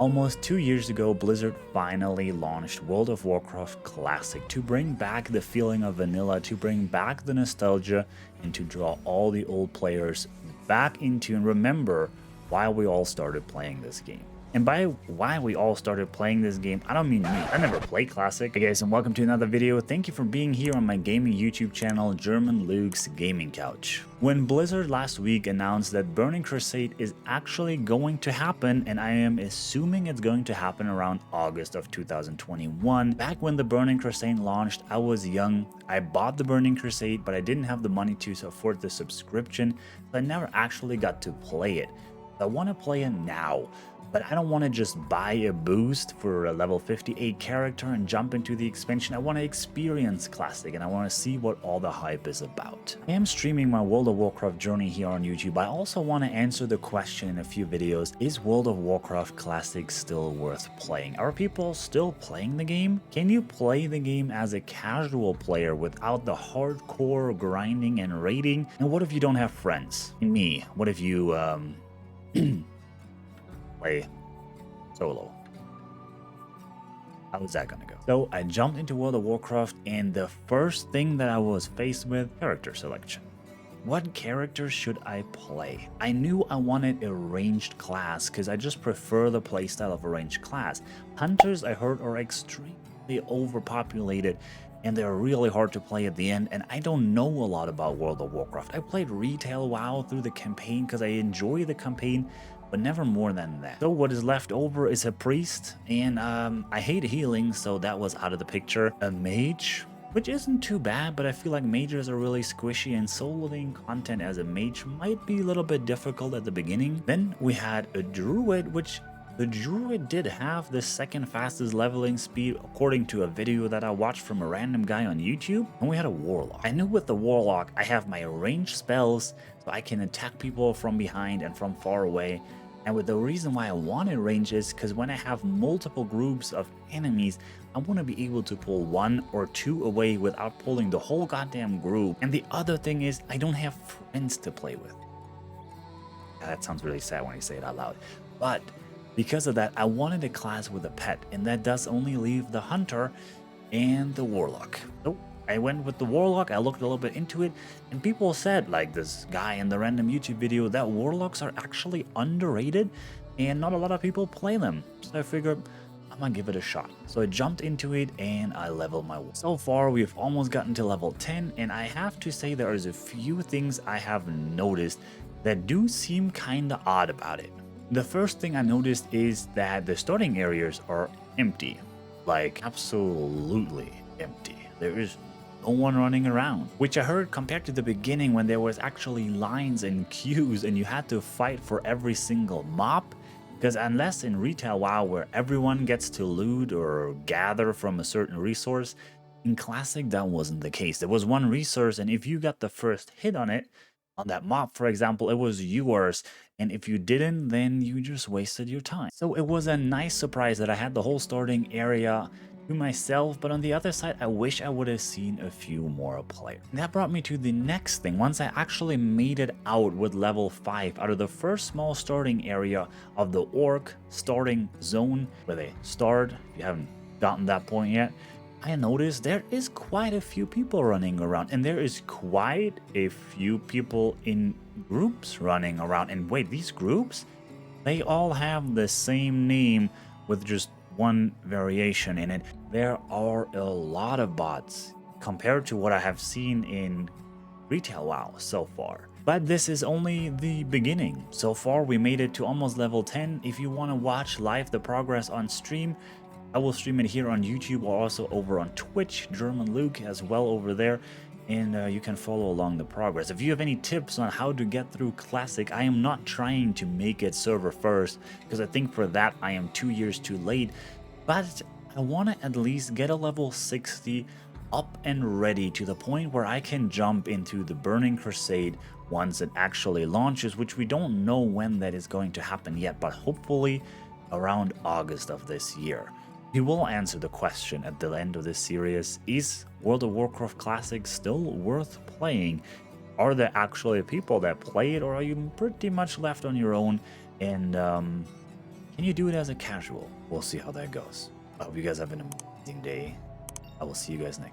Almost 2 years ago, Blizzard finally launched World of Warcraft Classic to bring back the feeling of vanilla, to bring back the nostalgia, and to draw all the old players back into and remember why we all started playing this game. And by why we all started playing this game, I don't mean me. I never played Classic. Hey guys, and welcome to another video. Thank you for being here on my gaming YouTube channel, GermanLuk's Gaming Couch. When Blizzard last week announced that Burning Crusade is actually going to happen, and I am assuming it's going to happen around August of 2021. Back when the Burning Crusade launched, I was young. I bought the Burning Crusade, but I didn't have the money to afford the subscription, so I never actually got to play it. I want to play it now. But I don't want to just buy a boost for a level 58 character and jump into the expansion. I want to experience Classic and I want to see what all the hype is about. I am streaming my World of Warcraft journey here on YouTube. I also want to answer the question in a few videos, is World of Warcraft Classic still worth playing? Are people still playing the game? Can you play the game as a casual player without the hardcore grinding and raiding? And what if you don't have friends? Me, what if you play solo? How is that gonna go? So I jumped into World of Warcraft, and the first thing that I was faced with, character selection. What character should I play? I knew I wanted a ranged class because I just prefer the playstyle of a ranged class. Hunters, I heard, are extremely overpopulated and they're really hard to play at the end, and I don't know a lot about World of Warcraft. I played retail WoW through the campaign because I enjoy the campaign, but never more than that. So what is left over is a priest, and I hate healing, so that was out of the picture. A mage, which isn't too bad, but I feel like mages are really squishy, and soloing content as a mage might be a little bit difficult at the beginning. Then we had a druid, which the druid did have the second fastest leveling speed according to a video that I watched from a random guy on YouTube. And we had a warlock. I knew with the warlock I have my ranged spells, so I can attack people from behind and from far away. And with the reason why I wanted range is because when I have multiple groups of enemies, I want to be able to pull one or two away without pulling the whole goddamn group. And the other thing is I don't have friends to play with. Yeah, that sounds really sad when you say it out loud. But because of that, I wanted a class with a pet, and that does only leave the hunter and the warlock. So I went with the warlock. I looked a little bit into it, and people said, like this guy in the random YouTube video, that warlocks are actually underrated and not a lot of people play them. So I figured I'm gonna give it a shot. So I jumped into it and I leveled my warlock. So far we've almost gotten to level 10, and I have to say there is a few things I have noticed that do seem kinda odd about it. The first thing I noticed is that the starting areas are empty, like absolutely empty. There is no one running around, which I heard compared to the beginning when there was actually lines and queues and you had to fight for every single mob. Because unless in retail WoW where everyone gets to loot or gather from a certain resource, in Classic that wasn't the case. There was one resource, and if you got the first hit on it, on that mob, for example, it was yours, and if you didn't, then you just wasted your time. So it was a nice surprise that I had the whole starting area to myself, but on the other side, I wish I would have seen a few more players. And that brought me to the next thing. Once I actually made it out with level 5 out of the first small starting area of the orc starting zone, where they start, if you haven't gotten that point yet, I noticed there is quite a few people running around, and there is quite a few people in groups running around. And wait, these groups, they all have the same name with just one variation in it. There are a lot of bots compared to what I have seen in retail WoW so far. But this is only the beginning. So far we made it to almost level 10. If you want to watch live the progress on stream, I will stream it here on YouTube or also over on Twitch, GermanLuk as well over there, and you can follow along the progress. If you have any tips on how to get through Classic, I am not trying to make it server first, because I think for that I am 2 years too late, but I want to at least get a level 60 up and ready to the point where I can jump into the Burning Crusade once it actually launches, which we don't know when that is going to happen yet, but hopefully around August of this year. We will answer the question at the end of this series, is World of Warcraft Classic still worth playing? Are there actually people that play it, or are you pretty much left on your own? And Can you do it as a casual? We'll see how that goes. I hope you guys have an amazing day. I will see you guys next time.